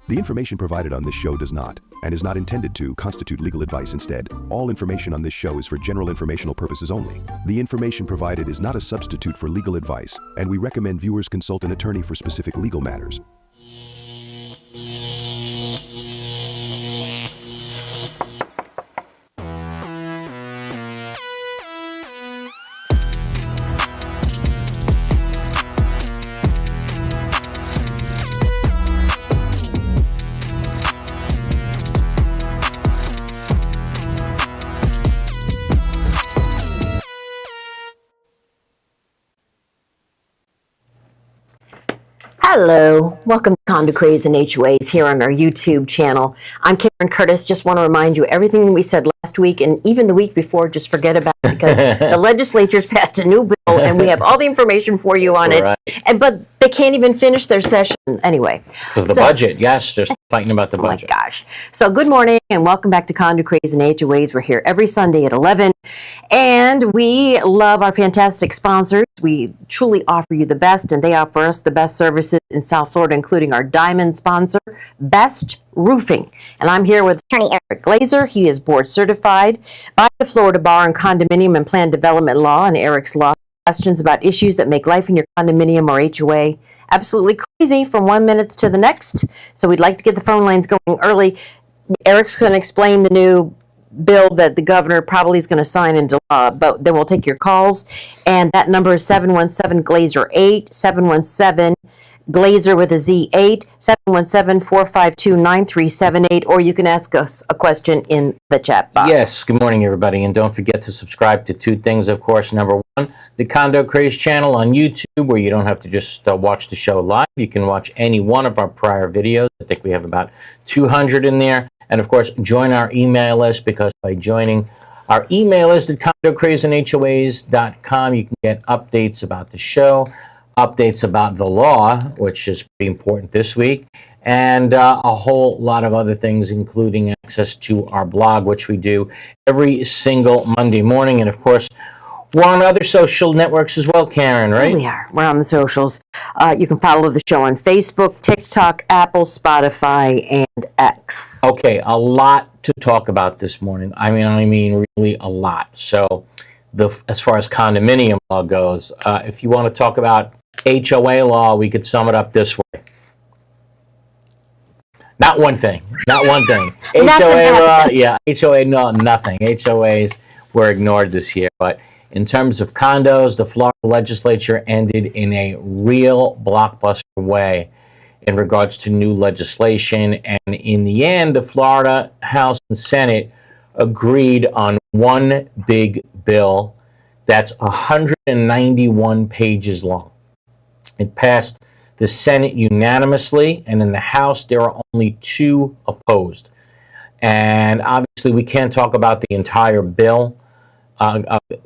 The information provided on this show does not, and is not intended to, constitute legal advice. Instead, all information on this show is for general informational purposes only. The information provided is not a substitute for legal advice, and we recommend viewers consult an attorney for specific legal matters. Hello, welcome to Condo Craze and HOAs here on our YouTube channel. I'm Karen Curtis. Just want to remind you, everything we said last week and even the week before, just forget about it because the legislature's passed a new bill and we have all the information for you on it. But they can't even finish their session anyway. Because the budget, yes, they're fighting about the budget. Oh my gosh. So good morning and welcome back to Condo Craze and HOAs. We're here every Sunday at 11 and we love our fantastic sponsors. We truly offer you the best and they offer us the best services in South Florida, including our diamond sponsor, Best Roofing. And I'm here with attorney Eric Glazer. He is board certified by the Florida Bar in Condominium and Plan Development Law, and Eric's Law. Questions about issues that make life in your condominium or HOA absolutely crazy from 1 minute to the next. So we'd like to get the phone lines going early. Eric's going to explain the new bill that the governor probably is going to sign into law, but then we'll take your calls. And that number is 717-GLAZER-8, 717 Glazer with a Z 8, 717-452-9378, or you can ask us a question in the chat box. Yes, good morning, everybody. And don't forget to subscribe to two things, of course. Number one, the Condo Craze channel on YouTube, where you don't have to just watch the show live. You can watch any one of our prior videos. I think we have about 200 in there. And, of course, join our email list, because by joining our email list at condocrazeandhoas.com, you can get updates about the show, updates about the law, which is pretty important this week, and a whole lot of other things, including access to our blog, which we do every single Monday morning. And, of course, we're on other social networks as well, Karen, right? We are. We're on the socials. You can follow the show on Facebook, TikTok, Apple, Spotify, and X. Okay, a lot to talk about this morning. I mean, really a lot. So, as far as condominium law goes, if you want to talk about HOA law, we could sum it up this way. Not one thing. Not one thing. HOA law, yeah. HOA, no, nothing. HOAs were ignored this year. But in terms of condos, the Florida legislature ended in a real blockbuster way in regards to new legislation. And in the end, the Florida House and Senate agreed on one big bill that's 191 pages long. It passed the Senate unanimously, and in the House, there are only 2 opposed. And obviously, we can't talk about the entire bill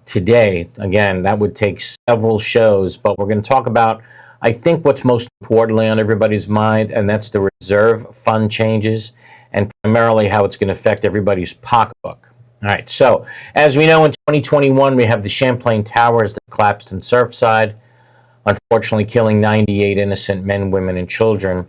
today. Again, that would take several shows, but we're going to talk about, I think, what's most importantly on everybody's mind, and that's the reserve fund changes, and primarily how it's going to affect everybody's pocketbook. All right, so as we know, in 2021, we have the Champlain Towers that collapsed in Surfside, unfortunately killing 98 innocent men, women, and children.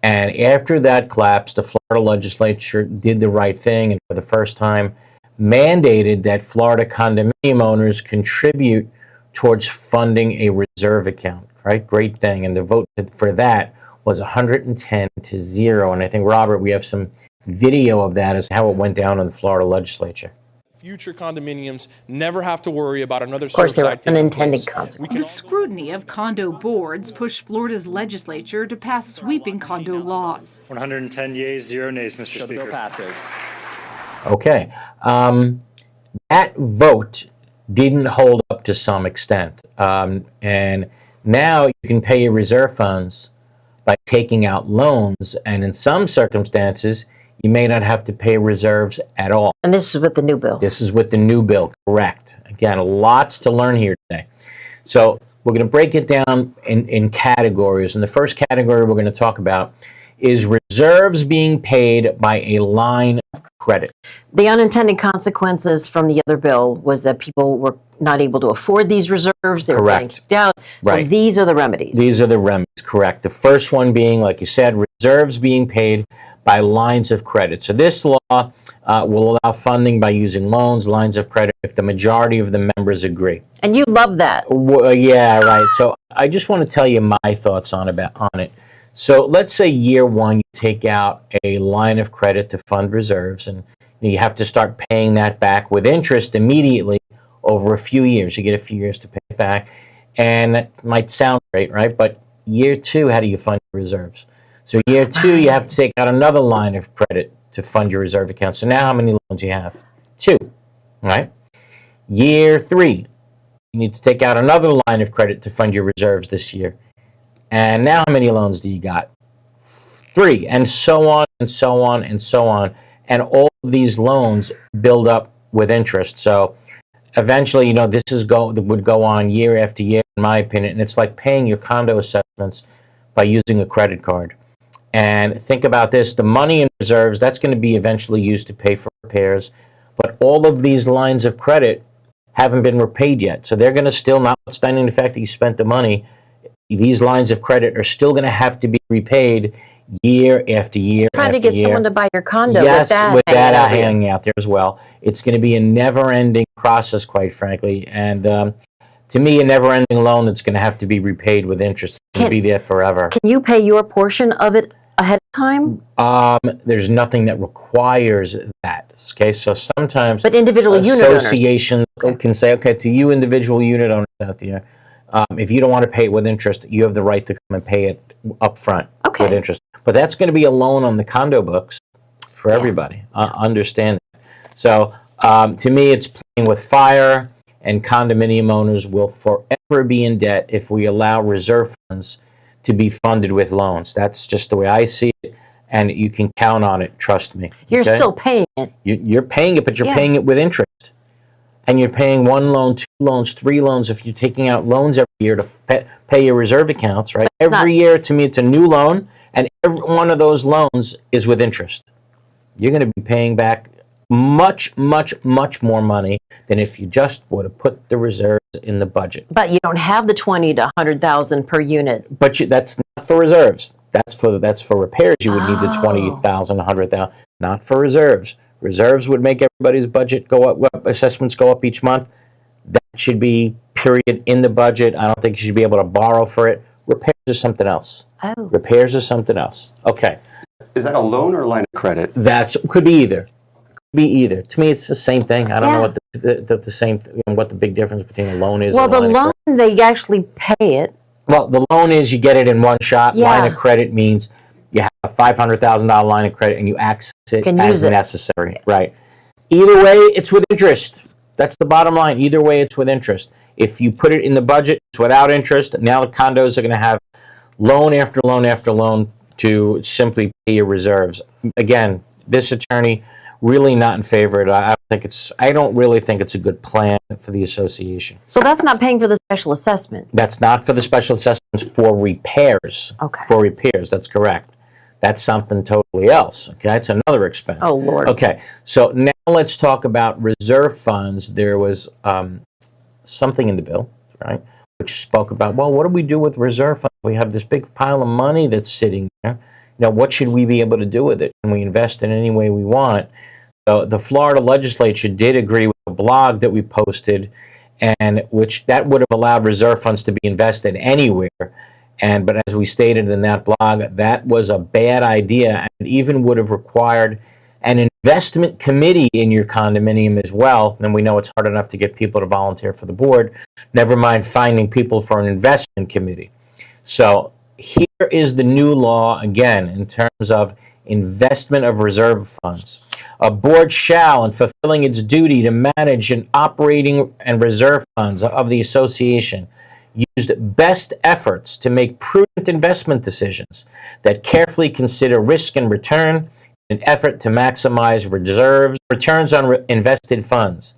And after that collapse, the Florida legislature did the right thing and for the first time mandated that Florida condominium owners contribute towards funding a reserve account, right? Great thing. And the vote for that was 110-0. And I think, Robert, we have some video of that as how it went down in the Florida legislature. Future condominiums never have to worry about another Of course, there are Surfside unintended consequences. The scrutiny of condo boards pushed Florida's legislature to pass sweeping condo laws. 110 yeas, 0 nays, Mr. Speaker. Bill passes. Okay. That vote didn't hold up to some extent. And now you can pay your reserve funds by taking out loans, and in some circumstances, you may not have to pay reserves at all. And this is with the new bill. This is with the new bill, correct. Again, lots to learn here today. So we're going to break it down in categories. And the first category we're going to talk about is reserves being paid by a line of credit. The unintended consequences from the other bill was that people were not able to afford these reserves. They were getting kicked out. So Right. these are the remedies. These are the remedies, correct. The first one being, like you said, reserves being paid by lines of credit. So this law will allow funding by using loans, lines of credit, if the majority of the members agree. And you love that. Yeah, right. So I just want to tell you my thoughts on it. So let's say year one, you take out a line of credit to fund reserves, and you have to start paying that back with interest immediately over a few years. You get a few years to pay it back. And that might sound great, right? But year two, how do you fund your reserves? So year two, you have to take out another line of credit to fund your reserve account. So now how many loans do you have? 2, right? Year 3, you need to take out another line of credit to fund your reserves this year. And now how many loans do you got? 3, and so on and so on and so on. And all of these loans build up with interest. So eventually, this would go on year after year, in my opinion. And it's like paying your condo assessments by using a credit card. And think about this, the money in reserves, that's going to be eventually used to pay for repairs. But all of these lines of credit haven't been repaid yet. So they're going to still, notwithstanding the fact that you spent the money, these lines of credit are still going to have to be repaid year after year Trying after to get year. someone to buy your condo Yes, with that hanging out there as well. It's going to be a never-ending process, quite frankly. And to me, a never-ending loan that's going to have to be repaid with interest. It's going to be there forever. Can you pay your portion of it ahead of time? There's nothing that requires that. Okay, so sometimes But individual unit owners. associations can say, okay, to you individual unit owners out there, if you don't want to pay it with interest, you have the right to come and pay it up front with interest. But that's going to be a loan on the condo books for everybody. Understand that. So to me, it's playing with fire, and condominium owners will forever be in debt if we allow reserve funds to be funded with loans. That's just the way I see it, and you can count on it, trust me. You're still paying it. You're paying it, but you're paying it with interest. And you're paying 1 loan, 2 loans, 3 loans if you're taking out loans every year to pay your reserve accounts, right? Every year, to me, it's a new loan, and every one of those loans is with interest. You're going to be paying back much, much, much more money than if you just would have put the reserves in the budget. But you don't have the 20 to 100,000 per unit. But that's not for reserves. That's for repairs. You would need the 20,000, 100,000, not for reserves. Reserves would make everybody's budget go up, assessments go up each month. That should be period in the budget. I don't think you should be able to borrow for it. Repairs is something else. Repairs is something else. Okay. Is that a loan or a line of credit? Could be either. To me, it's the same thing. I don't know what the same, what the big difference between a loan is. Well, and a the line of loan, they actually pay it. Well, the loan is you get it in one shot. Line of credit means you have a $500,000 line of credit and you access it as necessary. Right. Either way, it's with interest. That's the bottom line. Either way, it's with interest. If you put it in the budget, it's without interest. Now the condos are going to have loan after loan after loan to simply pay your reserves. Again, this attorney really not in favor of it. I don't really think it's a good plan for the association. So that's not paying for the special assessments. That's not for the special assessments, for repairs. Okay. For repairs, that's correct. That's something totally else. Okay, it's another expense. Oh, Lord. Okay, so now let's talk about reserve funds. There was something in the bill, right, which spoke about, well, what do we do with reserve funds? We have this big pile of money that's sitting there. Now, what should we be able to do with it? Can we invest in any way we want? So the Florida legislature did agree with a blog that we posted, and which that would have allowed reserve funds to be invested anywhere. But as we stated in that blog, that was a bad idea, and it even would have required an investment committee in your condominium as well. And we know it's hard enough to get people to volunteer for the board, never mind finding people for an investment committee. So here is the new law again in terms of investment of reserve funds. A board shall, in fulfilling its duty to manage and operating and reserve funds of the association, use best efforts to make prudent investment decisions that carefully consider risk and return in an effort to maximize returns on invested funds.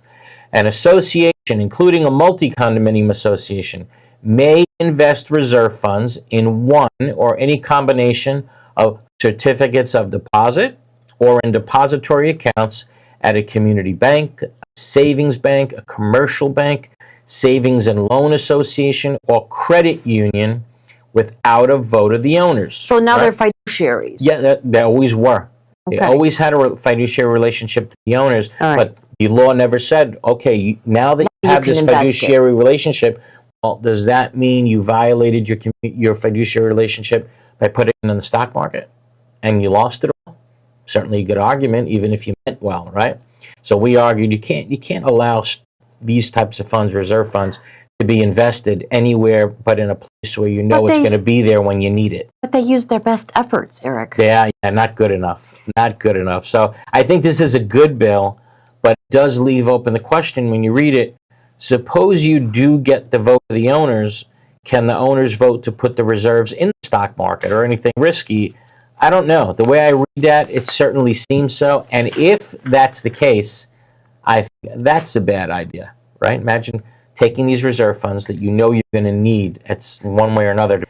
An association, including a multi-condominium association, may invest reserve funds in one or any combination of certificates of deposit or in depository accounts at a community bank, a savings bank, a commercial bank, savings and loan association, or credit union without a vote of the owners. So now right? they're fiduciaries. Yeah, they always were. They Okay. always had a fiduciary relationship to the owners, All right. but the law never said, okay, now that you have can this invest it. fiduciary relationship, well, does that mean you violated your fiduciary relationship by putting it in the stock market and you lost it all? Certainly a good argument, even if you meant well, right? So we argued you can't allow these types of funds, reserve funds, to be invested anywhere but in a place where you know But it's they- going to be there when you need it. But they use their best efforts, Eric. Yeah, not good enough. Not good enough. So I think this is a good bill, but it does leave open the question when you read it. Suppose you do get the vote of the owners, can the owners vote to put the reserves in the stock market or anything risky? I don't know. The way I read that, it certainly seems so. And if that's the case, I think that's a bad idea, right? Imagine taking these reserve funds that you know you're going to need at one way or another.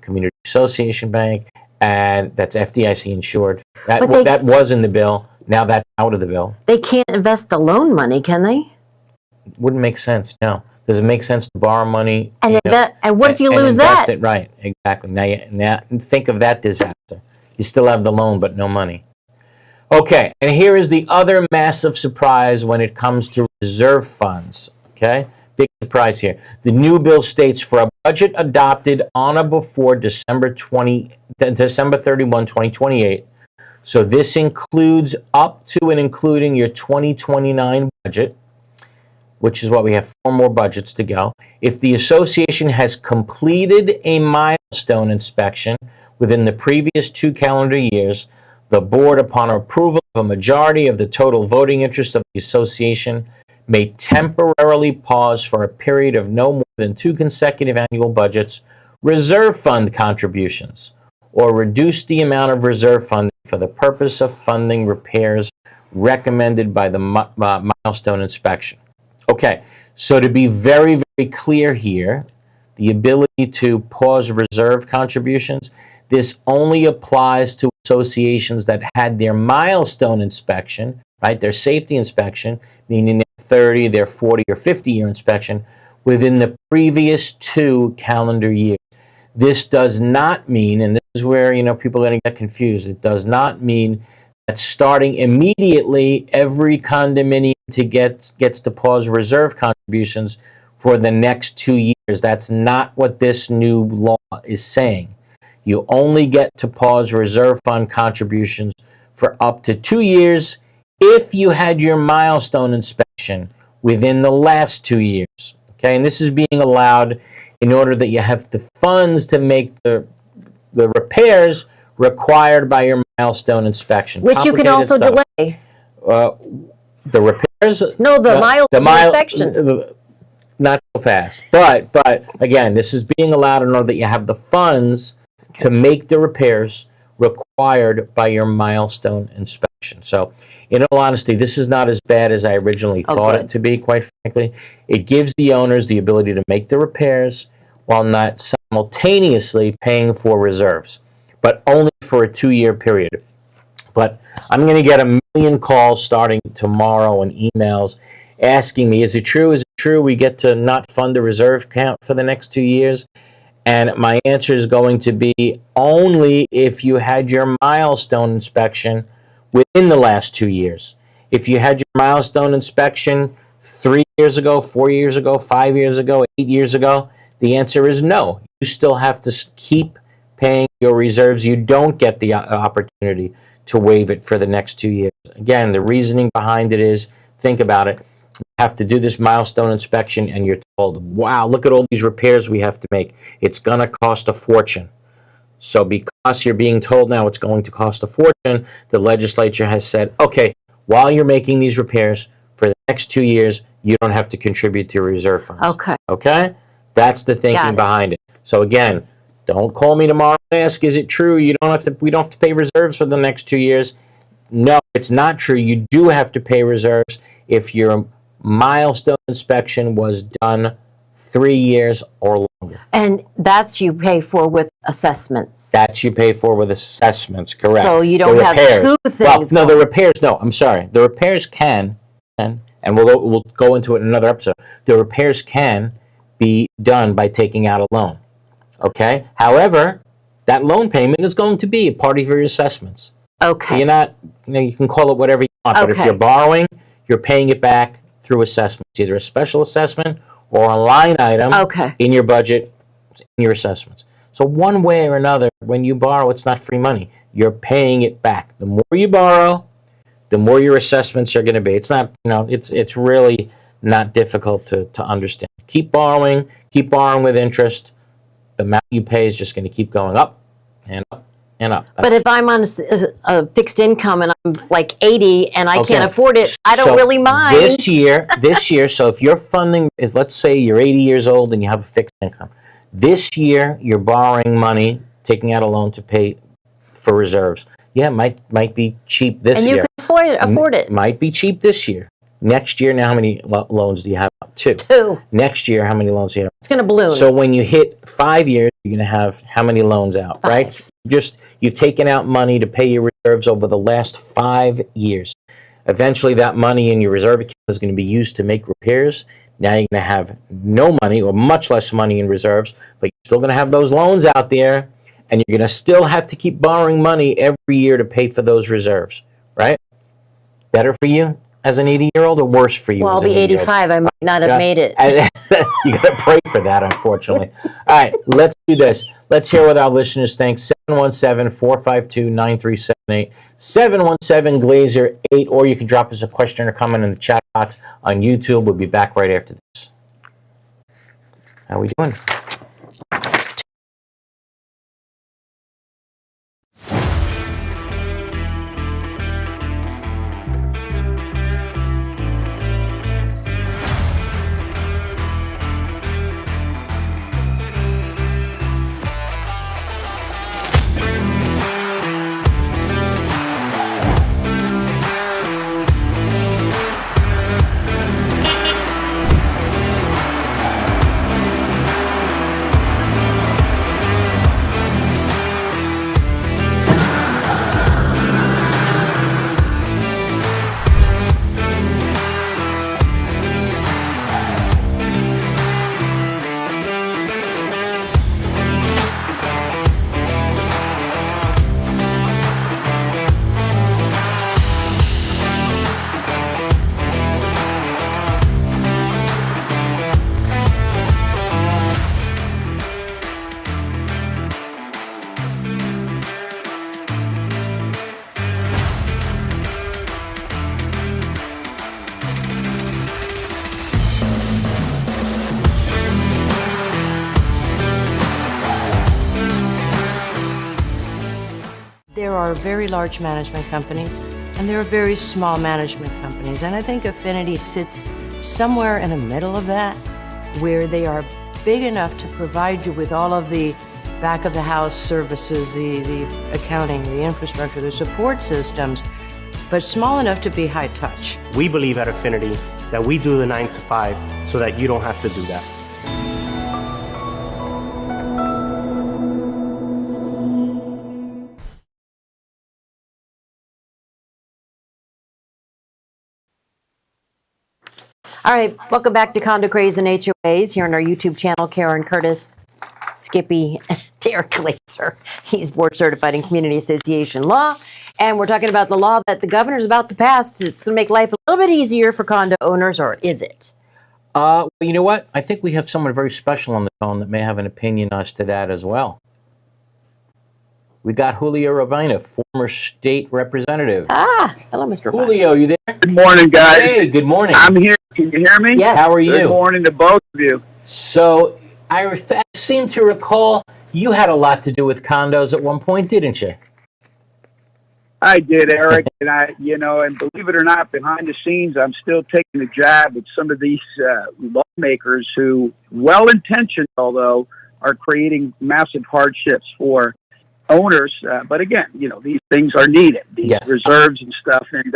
Community Association Bank, and that's FDIC insured. That was in the bill. Now that's out of the bill. They can't invest the loan money, can they? Wouldn't make sense. No. Does it make sense to borrow money? And what if you and lose invest that? it? Right. Exactly. Now think of that disaster. You still have the loan, but no money. Okay. And here is the other massive surprise when it comes to reserve funds. Okay. Big surprise here. The new bill states for a budget adopted on or before December 31, 2028. So this includes up to and including your 2029 budget, which is what we have 4 more budgets to go. If the association has completed a milestone inspection within the previous 2 calendar years, the board, upon approval of a majority of the total voting interest of the association, may temporarily pause for a period of no more than 2 consecutive annual budgets, reserve fund contributions, or reduce the amount of reserve funding for the purpose of funding repairs recommended by the milestone inspection. Okay, so to be very, very clear here, the ability to pause reserve contributions, this only applies to associations that had their milestone inspection, right, their safety inspection, meaning their 30, their 40, or 50-year inspection within the previous 2 calendar years. This does not mean, and this is where people are going to get confused, it does not mean that starting immediately every condominium gets to pause reserve contributions for the next 2 years. That's not what this new law is saying. You only get to pause reserve fund contributions for up to 2 years if you had your milestone inspection within the last 2 years. Okay, and this is being allowed in order that you have the funds to make the repairs required by your milestone inspection. Which you can also delay. The repairs? No, the milestone inspection. Not so fast. But again, this is being allowed in order that you have the funds to make the repairs required by your milestone inspection. So, in all honesty, this is not as bad as I originally thought it to be, quite frankly. It gives the owners the ability to make the repairs while not simultaneously paying for reserves, but only for a 2-year period. But I'm going to get a million calls starting tomorrow and emails asking me, is it true? Is it true we get to not fund a reserve account for the next 2 years? And my answer is going to be only if you had your milestone inspection within the last 2 years. If you had your milestone inspection 3 years ago, 4 years ago, 5 years ago, 8 years ago, the answer is no. You still have to keep paying your reserves. You don't get the opportunity to waive it for the next 2 years. Again, the reasoning behind it is, think about it. You have to do this milestone inspection and you're told, wow, look at all these repairs we have to make. It's going to cost a fortune. So because you're being told now it's going to cost a fortune, the legislature has said, okay, while you're making these repairs for the next 2 years, you don't have to contribute to your reserve funds. Okay. Okay? That's the thinking behind it. So again, don't call me tomorrow and ask, is it true we don't have to pay reserves for the next 2 years? No, it's not true. You do have to pay reserves if your Milestone inspection was done 3 years or longer. And that's you pay for with assessments. That you pay for with assessments, correct. So you don't The have repairs. two things. Well, no, the repairs, no, I'm sorry. The repairs can, and we'll go into it in another episode. The repairs can be done by taking out a loan, okay? However, that loan payment is going to be a part of your assessments. Okay. You're not, you can call it whatever you want, but if Okay. you're borrowing, you're paying it back through assessments, either a special assessment or a line item Okay. in your budget, in your assessments. So one way or another, when you borrow, it's not free money. You're paying it back. The more you borrow, the more your assessments are going to be. It's not, it's really not difficult to understand. Keep borrowing with interest. The amount you pay is just going to keep going up and up and up. But if I'm on a fixed income and I'm like 80 and I Okay. can't afford it, I don't So really mind. This year, so if your funding is, let's say you're 80 years old and you have a fixed income, this year you're borrowing money, taking out a loan to pay for reserves. Yeah, it might be cheap this and you year. can afford it. Might be cheap this year. Next year, now how many loans do you have? Two. Next year, how many loans do you have? It's going to balloon. So when you hit 5 years, you're going to have how many loans out, right? You've taken out money to pay your reserves over the last 5 years. Eventually, that money in your reserve account is going to be used to make repairs. Now you're going to have no money or much less money in reserves, but you're still going to have those loans out there, and you're going to still have to keep borrowing money every year to pay for those reserves, right? Better for you as an 80-year-old or worse for you well, as I'll an be 80-year-old? 85. I might not have made it. You got to pray for that, unfortunately. All right, let's do this. Let's hear what our listeners think. 717-452-9378, 717-GLAZER-8, or you can drop us a question or comment in the chat box on YouTube. We'll be back right after this. How are we doing? There are very large management companies and there are very small management companies. And I think Affinity sits somewhere in the middle of that, where they are big enough to provide you with all of the back of the house services, the accounting, the infrastructure, the support systems, but small enough to be high touch. We believe at Affinity that we do the 9 to 5 so that you don't have to do that. All right, welcome back to Condo Craze and HOAs here on our YouTube channel. Karen Curtis, Skippy, and Eric Glazer. He's board certified in community association law. And we're talking about the law that the governor's about to pass. It's going to make life a little bit easier for condo owners, or is it? Well, you know what? I think we have someone very special on the phone that may have an opinion as to that as well. We got Julio Rabina, former state representative. Hello, Mr. Julio, you there? Good morning, guys. Hey, good morning. I'm here. Can you hear me? Yes. How are you? Good morning to both of you. So, I seem to recall you had a lot to do with condos at one point, didn't you? I did, Eric, and and believe it or not, behind the scenes, I'm still taking a jab at some of these lawmakers who, well-intentioned, although, are creating massive hardships for owners. But again, these things are needed, these reserves and stuff. And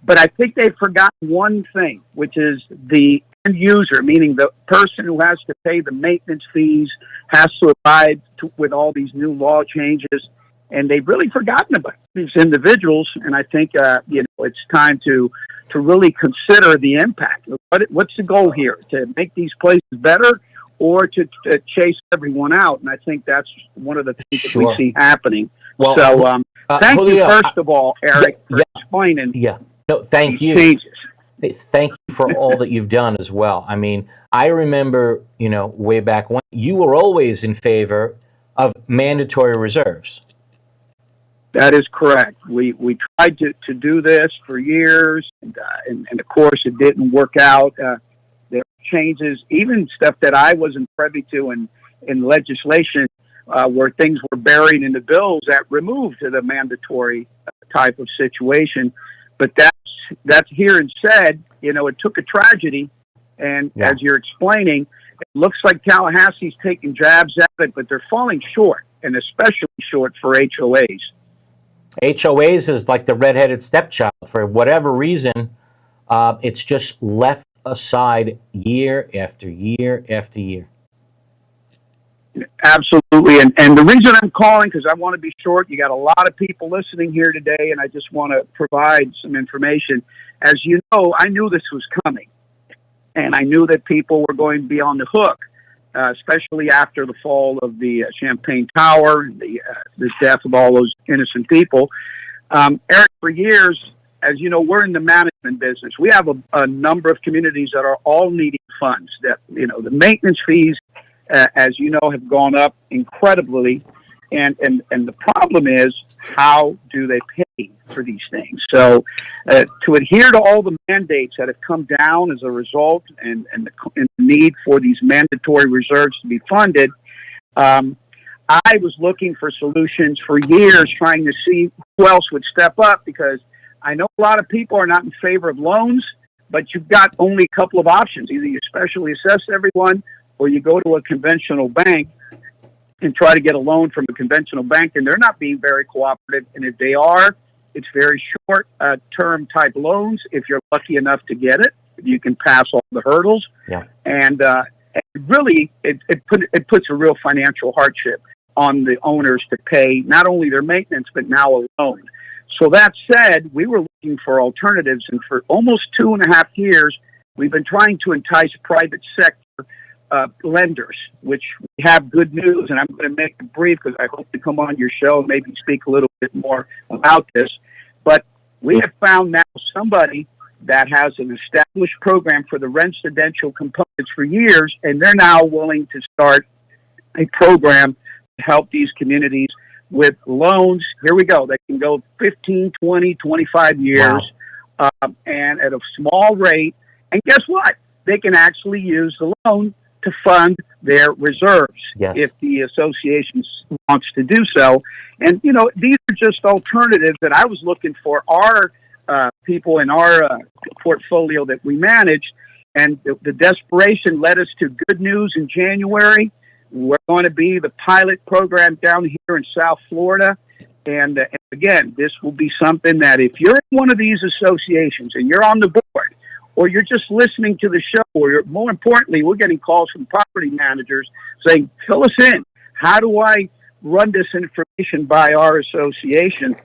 But I think they've forgotten one thing, which is the end user, meaning the person who has to pay the maintenance fees, has to abide with all these new law changes. And they've really forgotten about these individuals. And I think, it's time to really consider the impact. What's the goal here? To make these places better or to chase everyone out? And I think that's one of the things that we see happening. Well, so thank Julio, you, first of all, Eric, for explaining. Yeah. No, thank you. Changes. Thank you for all that you've done as well. I mean, I remember, way back when you were always in favor of mandatory reserves. That is correct. We tried to do this for years, and of course it didn't work out. There were changes, even stuff that I wasn't privy to in legislation, where things were buried in the bills that removed the mandatory type of situation. But that's here and said. It took a tragedy, and as you're explaining, it looks like Tallahassee's taking jabs at it, but they're falling short, and especially short for HOAs. HOAs is like the redheaded stepchild. For whatever reason, it's just left aside year after year after year. Absolutely. And the reason I'm calling, because I want to be short, you got a lot of people listening here today, and I just want to provide some information. As you know, I knew this was coming, and I knew that people were going to be on the hook, especially after the fall of the Champaign Tower, the death of all those innocent people. Eric, for years, as you know, we're in the management business. We have a number of communities that are all needing funds. That the maintenance fees, as you know, have gone up incredibly, and the problem is, how do they pay for these things? So to adhere to all the mandates that have come down as a result, and the need for these mandatory reserves to be funded, I was looking for solutions for years, trying to see who else would step up, because I know a lot of people are not in favor of loans, but you've got only a couple of options. Either you specially assess everyone, or you go to a conventional bank and try to get a loan from a conventional bank, and they're not being very cooperative. And if they are, it's very short term type loans. If you're lucky enough to get it, you can pass all the hurdles. Yeah. And really, it puts a real financial hardship on the owners to pay not only their maintenance, but now a loan. So that said, we were looking for alternatives, and for almost 2.5 years, we've been trying to entice private sector lenders, which we have good news, and I'm going to make it brief because I hope to come on your show and maybe speak a little bit more about this. But we have found now somebody that has an established program for the residential components for years, and they're now willing to start a program to help these communities with loans. Here we go. They can go 15, 20, 25 years, and at a small rate. And guess what? They can actually use the loan to fund their reserves if the association wants to do so. And, these are just alternatives that I was looking for our people in our portfolio that we manage. And the desperation led us to good news in January. We're going to be the pilot program down here in South Florida. And again, this will be something that if you're in one of these associations and you're on the board, or you're just listening to the show, or more importantly, we're getting calls from property managers saying, fill us in. How do I run this information by our association?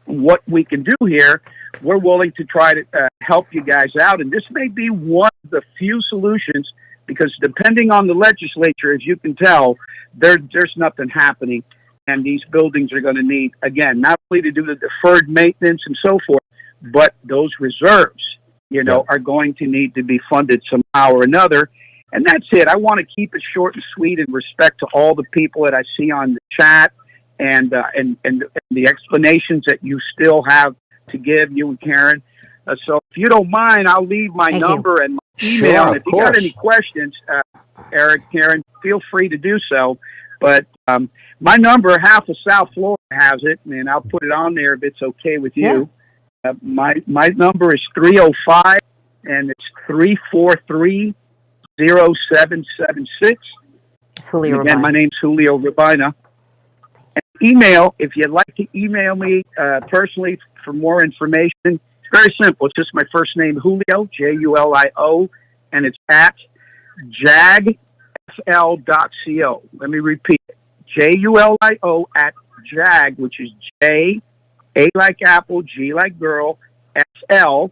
What we can do here, we're willing to try to help you guys out. And this may be one of the few solutions, because depending on the legislature, as you can tell, there's nothing happening. And these buildings are going to need, again, not only to do the deferred maintenance and so forth, but those reserves, are going to need to be funded somehow or another. And that's it. I want to keep it short and sweet in respect to all the people that I see on the chat and the explanations that you still have to give, you and Karen. So if you don't mind, I'll leave my number and my email. Sure, and if you got any questions, Eric, Karen, feel free to do so. But my number, half of South Florida has it, and I'll put it on there if it's okay with you. My number is 305, and it's 343-0776. Julio Again, Rabina. my name's Julio Rabina. And email, if you'd like to email me personally for more information, very simple. It's just my first name, Julio, Julio, and it's at jagfl.co. Let me repeat it. Julio at jag, which is J, A like apple, G like girl, FL.co.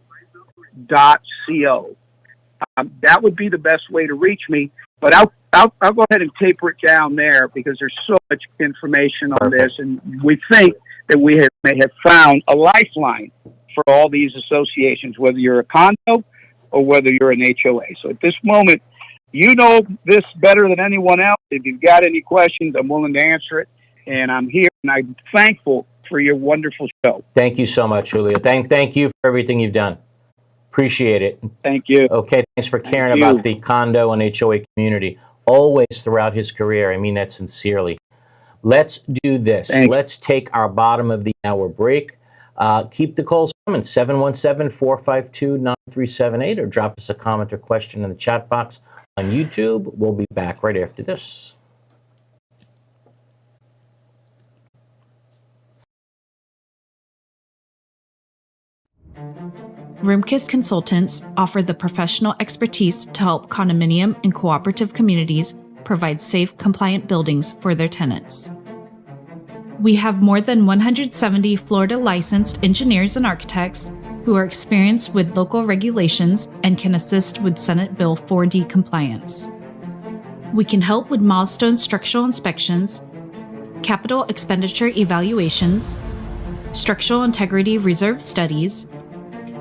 That would be the best way to reach me, but I'll go ahead and taper it down there because there's so much information on this, and we think that we may have found a lifeline for all these associations, whether you're a condo or whether you're an HOA. So at this moment, you know this better than anyone else. If you've got any questions, I'm willing to answer it, and I'm here, and I'm thankful for your wonderful show. Thank you so much, Julio. Thank you for everything you've done. Appreciate it. Thank you. Okay, thanks for caring about the condo and HOA community. Always throughout his career. I mean that sincerely. Let's do this. Let's take our bottom of the hour break. Keep the calls coming, 717-452-9378, or drop us a comment or question in the chat box on YouTube. We'll be back right after this. Roomkiss Consultants offer the professional expertise to help condominium and cooperative communities provide safe, compliant buildings for their tenants. We have more than 170 Florida licensed engineers and architects who are experienced with local regulations and can assist with Senate Bill 4D compliance. We can help with milestone structural inspections, capital expenditure evaluations, structural integrity reserve studies,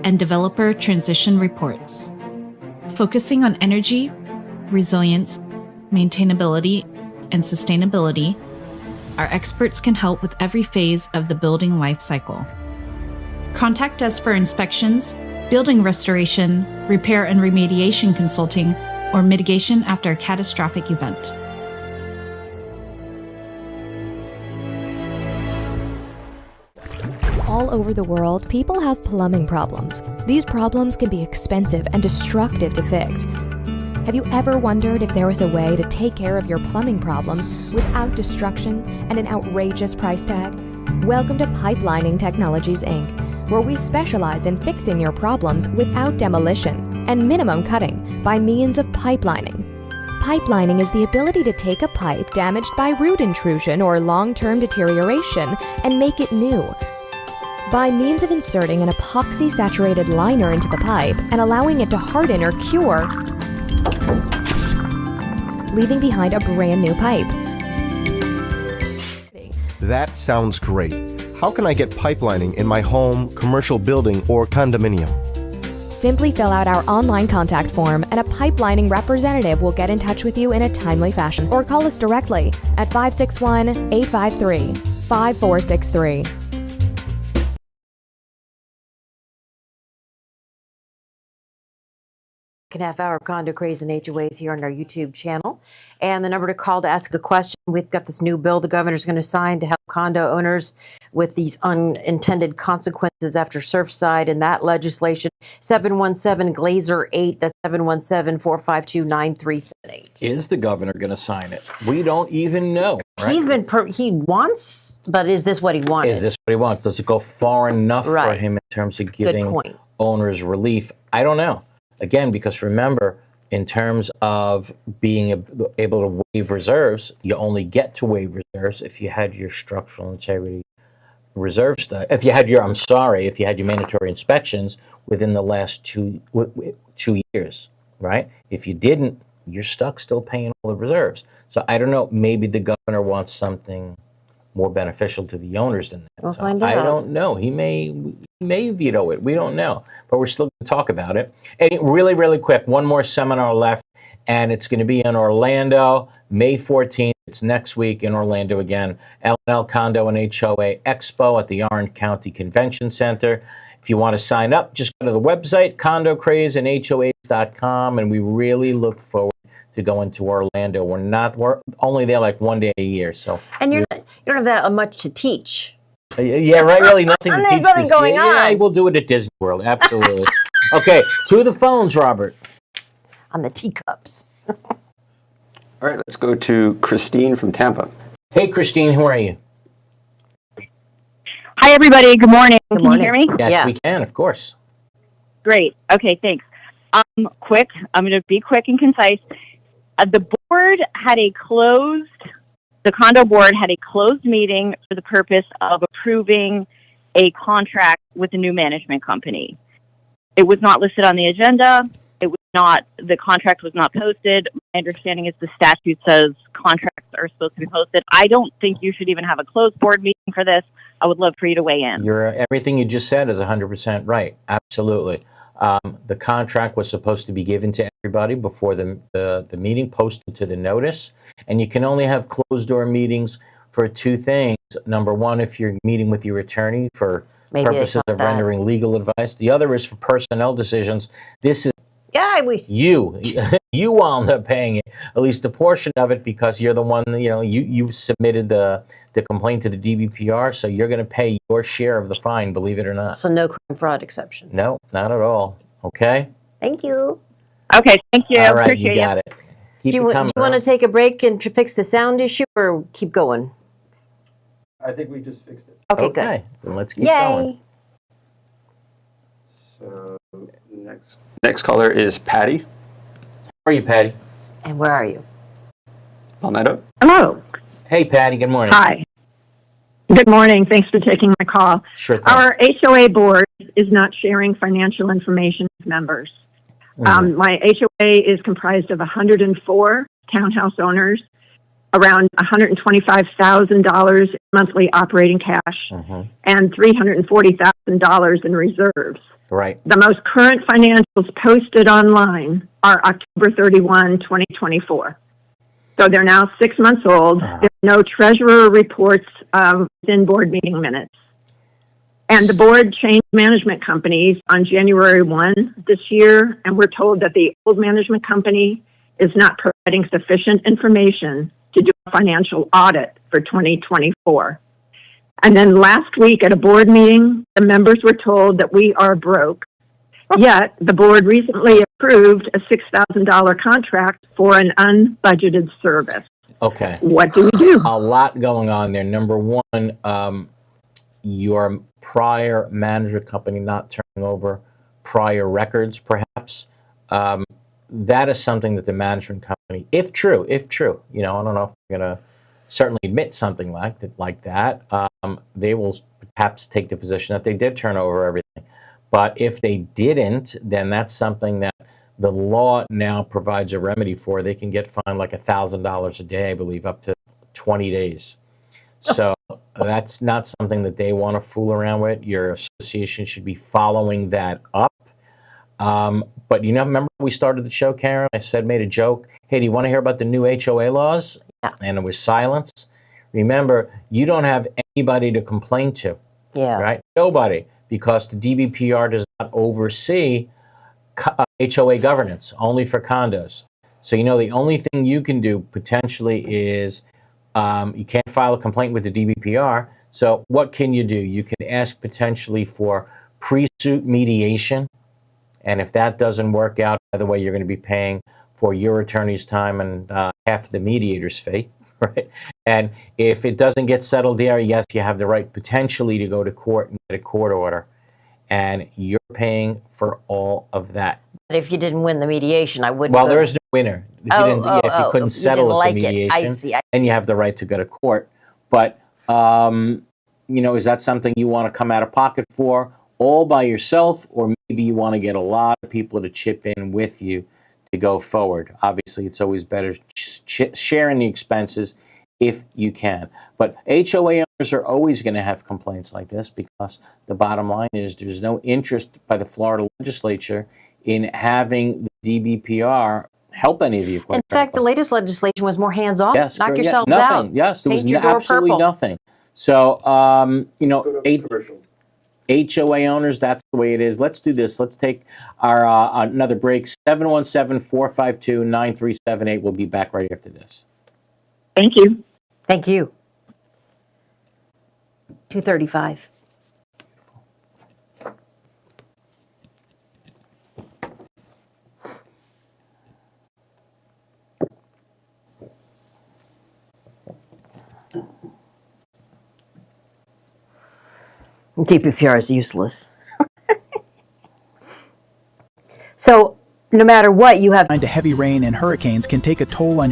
and developer transition reports. Focusing on energy, resilience, maintainability, and sustainability, our experts can help with every phase of the building life cycle. Contact us for inspections, building restoration, repair and remediation consulting, or mitigation after a catastrophic event. All over the world, people have plumbing problems. These problems can be expensive and destructive to fix. Have you ever wondered if there was a way to take care of your plumbing problems without destruction and an outrageous price tag? Welcome to Pipelining Technologies, Inc., where we specialize in fixing your problems without demolition and minimum cutting by means of pipelining. Pipelining is the ability to take a pipe damaged by root intrusion or long-term deterioration and make it new. By means of inserting an epoxy-saturated liner into the pipe and allowing it to harden or cure, leaving behind a brand new pipe. That sounds great. How can I get pipelining in my home, commercial building, or condominium? Simply fill out our online contact form and a pipelining representative will get in touch with you in a timely fashion, or call us directly at 561-853-5463. Half hour of Condo Craze and HOAs here on our YouTube channel. And the number to call to ask a question. We've got this new bill the governor's going to sign to help condo owners with these unintended consequences after Surfside and that legislation. 717-GLAZER-8. That's 717-452-9378. Is the governor going to sign it? We don't even know. Right? He wants, but is this what he wanted? Is this what he wants? Does it go far enough for him in terms of giving owners relief? I don't know. Again, because remember, in terms of being able to waive reserves, you only get to waive reserves if you had your structural integrity reserve study. If you had your mandatory inspections within the last 2 years, right? If you didn't, you're stuck still paying all the reserves. So I don't know. Maybe the governor wants something more beneficial to the owners than that. We'll find out. I don't know. He may veto it. We don't know. But we're still going to talk about it. And really, really quick, one more seminar left, and it's going to be in Orlando, May 14th. It's next week in Orlando again. L&L Condo and HOA Expo at the Orange County Convention Center. If you want to sign up, just go to the website, condocrazeandhoas.com, and we really look forward to going to Orlando. We're only there like one day a year, so. And you don't have that much to teach. Yeah, right. Really, nothing to teach nothing going on. Yeah, we'll do it at Disney World. Absolutely. Okay, to the phones, Robert. On the teacups. All right, let's go to Christine from Tampa. Hey, Christine, how are you? Hi, everybody. Good morning. Good morning. Can you hear me? Yes, we can, of course. Great. Okay, thanks. Quick. I'm going to be quick and concise. The condo board had a closed meeting for the purpose of approving a contract with a new management company. It was not listed on the agenda. The contract was not posted. My understanding is the statute says contracts are supposed to be posted. I don't think you should even have a closed board meeting for this. I would love for you to weigh in. Everything you just said is 100% right. Absolutely. The contract was supposed to be given to everybody before the meeting, posted to the notice. And you can only have closed door meetings for two things. Number one, if you're meeting with your attorney for purposes of rendering legal advice. The other is for personnel decisions. This is you wound up paying it, at least a portion of it, because you're the one, you submitted the complaint to the DBPR, so you're going to pay your share of the fine, believe it or not. So no crime fraud exception. No, not at all. Okay? Thank you. Okay, thank you. All right, Appreciate you got it. Do you want to take a break and fix the sound issue, or keep going? I think we just fixed it. Okay, good. Then let's keep going. So next caller is Patty. Where are you, Patty? And where are you? Palmetto. Hello. Hey, Patty. Good morning. Hi. Good morning. Thanks for taking my call. Sure thing. Our HOA board is not sharing financial information with members. My HOA is comprised of 104 townhouse owners, around $125,000 in monthly operating cash, and $340,000 in reserves. Right. The most current financials posted online are October 31, 2024. So they're now 6 months old. There's no treasurer reports within board meeting minutes. And the board changed management companies on January 1 this year, and we're told that the old management company is not providing sufficient information to do a financial audit for 2024. And then last week at a board meeting, the members were told that we are broke. Yet the board recently approved a $6,000 contract for an unbudgeted service. Okay. What do we do? A lot going on there. Number one, your prior management company not turning over prior records, perhaps. That is something that the management company, if true, I don't know if they're going to certainly admit something like that. They will perhaps take the position that they did turn over everything. But if they didn't, then that's something that the law now provides a remedy for. They can get fined like $1,000 a day, I believe, up to 20 days. So that's not something that they want to fool around with. Your association should be following that up. But remember we started the show, Karen? I made a joke. Hey, do you want to hear about the new HOA laws? Yeah. And it was silence. Remember, you don't have anybody to complain to. Yeah. Right? Nobody. Because the DBPR does not oversee HOA governance, only for condos. So, the only thing you can do potentially is you can't file a complaint with the DBPR. So what can you do? You can ask potentially for pre-suit mediation. And if that doesn't work out, by the way, you're going to be paying for your attorney's time and half of the mediator's fee. Right? And if it doesn't get settled there, yes, you have the right potentially to go to court and get a court order. And you're paying for all of that. But if you didn't win the mediation, I wouldn't. Well, there is no winner. If you couldn't settle at the mediation, I see. then you have the right to go to court. But, is that something you want to come out of pocket for all by yourself, or maybe you want to get a lot of people to chip in with you to go forward? Obviously, it's always better sharing the expenses if you can. But HOA owners are always going to have complaints like this, because the bottom line is there's no interest by the Florida legislature in having the DBPR help any of you. In fact, the latest legislation was more hands-off. Yes, knock yourselves nothing. out. Yes, there was Paint your door absolutely purple. nothing. So, HOA owners, that's the way it is. Let's do this. Let's take our another break. 717-452-9378. We'll be back right after this. Thank you. Thank you. 2:35. DPPR is useless. So no matter what, you have heavy rain and hurricanes can take a toll on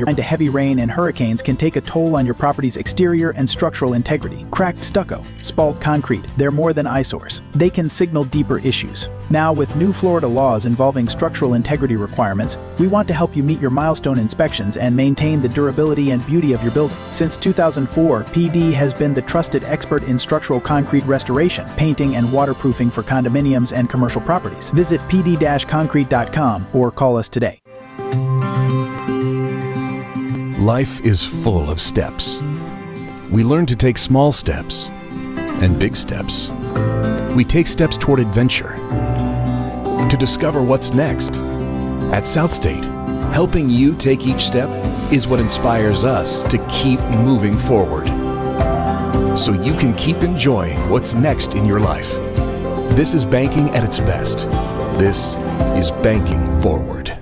your property's exterior and structural integrity. Cracked stucco, spalled concrete, they're more than eyesores. They can signal deeper issues. Now, with new Florida laws involving structural integrity requirements, we want to help you meet your milestone inspections and maintain the durability and beauty of your building. Since 2004, PD has been the trusted expert in structural concrete restoration, painting, and waterproofing for condominiums and commercial properties. Visit pd-concrete.com or call us today. Life is full of steps. We learn to take small steps and big steps. We take steps toward adventure, to discover what's next. At Southstate, helping you take each step is what inspires us to keep moving forward, so you can keep enjoying what's next in your life. This is banking at its best. This is banking forward.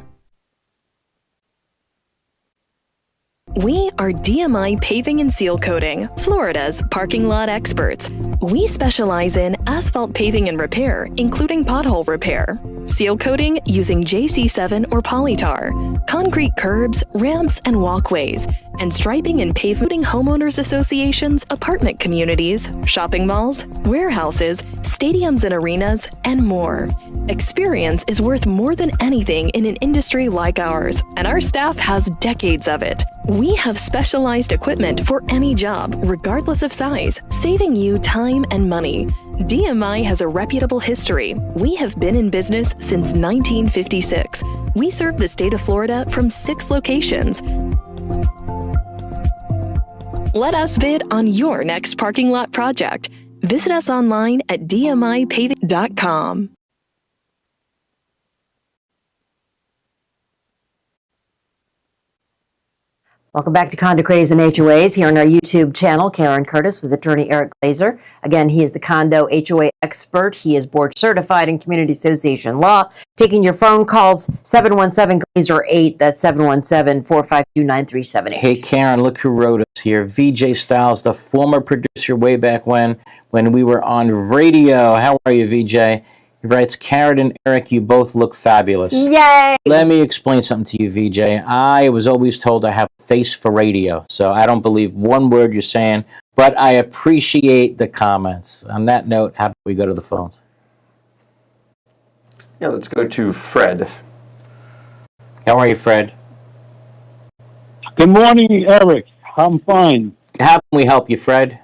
We are DMI Paving and Seal Coating, Florida's parking lot experts. We specialize in asphalt paving and repair, including pothole repair, seal coating using JC7 or polytar, concrete curbs, ramps, and walkways, and striping and paving homeowners associations, apartment communities, shopping malls, warehouses, stadiums and arenas, and more. Experience is worth more than anything in an industry like ours, and our staff has decades of it. We have specialized equipment for any job, regardless of size, saving you time and money. DMI has a reputable history. We have been in business since 1956. We serve the state of Florida from 6 locations. Let us bid on your next parking lot project. Visit us online at dmipaving.com. Welcome back to Condo Craze and HOAs here on our YouTube channel. Karen Curtis with attorney Eric Glazer. Again, he is the condo HOA expert. He is board certified in community association law. Taking your phone calls, 717-GLAZER-8. That's 717-452-9378. Hey, Karen, look who wrote us here. VJ Styles, the former producer way back when we were on radio. How are you, VJ? He writes, Karen and Eric, you both look fabulous. Yay! Let me explain something to you, VJ. I was always told I have a face for radio, so I don't believe one word you're saying, but I appreciate the comments. On that note, how about we go to the phones? Yeah, let's go to Fred. How are you, Fred? Good morning, Eric. I'm fine. How can we help you, Fred?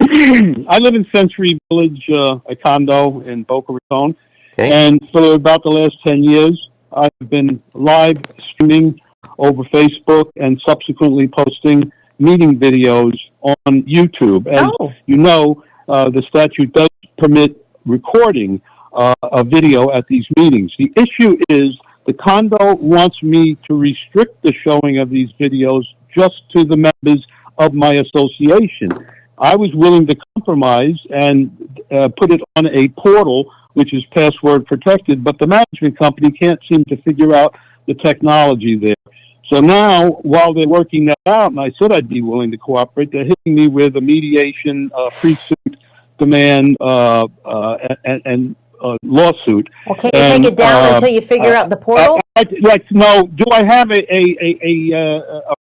I live in Century Village, a condo in Boca Raton, and for about the last 10 years, I've been live streaming over Facebook and subsequently posting meeting videos on YouTube. And you know, the statute does permit recording a video at these meetings. The issue is the condo wants me to restrict the showing of these videos just to the members of my association. I was willing to compromise and put it on a portal, which is password protected, but the management company can't seem to figure out the technology there. So now, while they're working that out, and I said I'd be willing to cooperate, they're hitting me with a mediation, pre-suit demand, and lawsuit. Okay, take it down until you figure out the portal? No, do I have a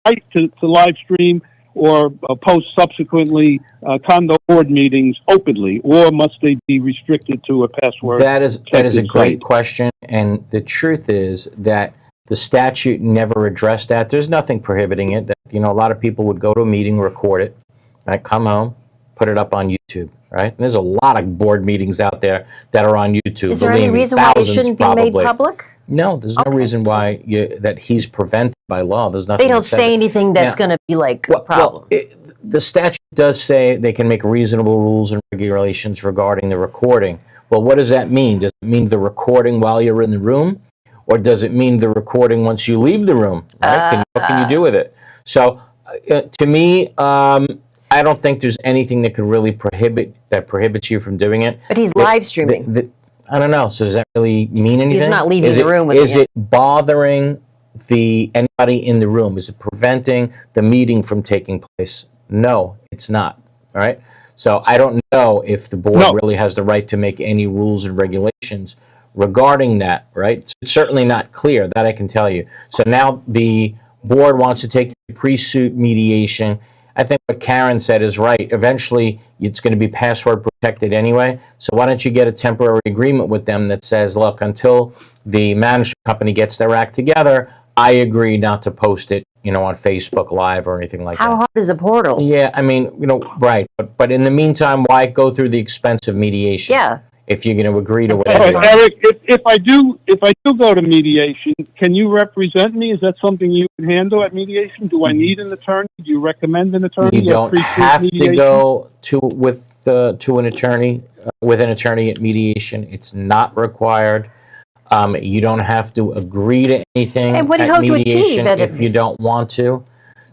right to live stream or post subsequently condo board meetings openly, or must they be restricted to a password? That is a great question, and the truth is that the statute never addressed that. There's nothing prohibiting it. You know, a lot of people would go to a meeting, record it, right, come home, put it up on YouTube, right? And there's a lot of board meetings out there that are on YouTube. Is there any reason why it shouldn't be made public? No, there's no reason why that he's prevented by law. There's nothing. They don't say anything that's going to be like a problem. The statute does say they can make reasonable rules and regulations regarding the recording. Well, what does that mean? Does it mean the recording while you're in the room? Or does it mean the recording once you leave the room? Right? What can you do with it? So, to me, I don't think there's anything that could really prohibits you from doing it. But he's live streaming. I don't know. So does that really mean anything? He's not leaving the room with Is it bothering anybody in the room? Is it preventing the meeting from taking place? No, it's not. All right. So I don't know if the board really has the right to make any rules and regulations regarding that, right? So it's certainly not clear, that I can tell you. So now the board wants to take the pre-suit mediation. I think what Karen said is right. Eventually, it's going to be password protected anyway. So why don't you get a temporary agreement with them that says, look, until the management company gets their act together, I agree not to post it, on Facebook Live or anything like that. How hard is a portal? Yeah, I mean, right. But in the meantime, why go through the expense of mediation? Yeah. If you're going to agree to All whatever. right, Eric, if I do go to mediation, can you represent me? Is that something you can handle at mediation? Do I need an attorney? Do you recommend an attorney? You don't have to go with an attorney at mediation. It's not required. You don't have to agree to anything And what do you at hope to achieve mediation at if you don't want to.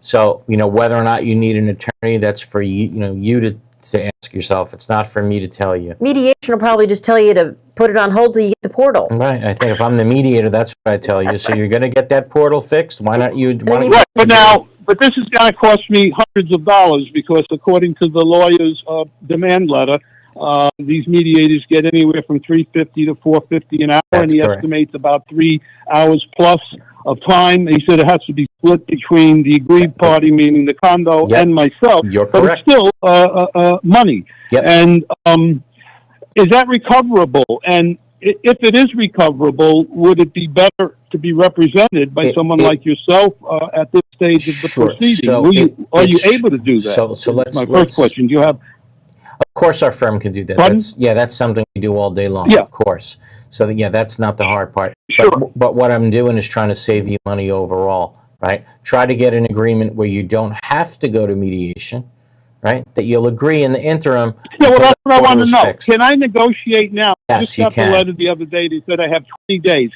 So, whether or not you need an attorney, that's for you to ask yourself. It's not for me to tell you. Mediation will probably just tell you to put it on hold till you get the portal. Right. I think if I'm the mediator, that's what I tell you. So you're going to get that portal fixed. Why not you? Right, but this is going to cost me hundreds of dollars because according to the lawyer's demand letter, these mediators get anywhere from $350 to $450 an hour, and he estimates about 3 hours plus of time. He said it has to be split between the aggrieved party, meaning the condo, and myself. You're but correct. it's still money. Yep. And is that recoverable? And if it is recoverable, would it be better to be represented by someone like yourself at this stage of the proceeding? So are you able to do that? So let's. My first question. Do you have? Of course, our firm can do that. Pardon? That's something we do all day long. Yeah. Of course. So that's not the hard part. Sure. But what I'm doing is trying to save you money overall, right? Try to get an agreement where you don't have to go to mediation, right? That you'll agree in the interim. Yeah, well, until that's the what I portal want to is know. fixed. Can I negotiate now? Yes, I just you got can. the letter the other day that said I have 20 days.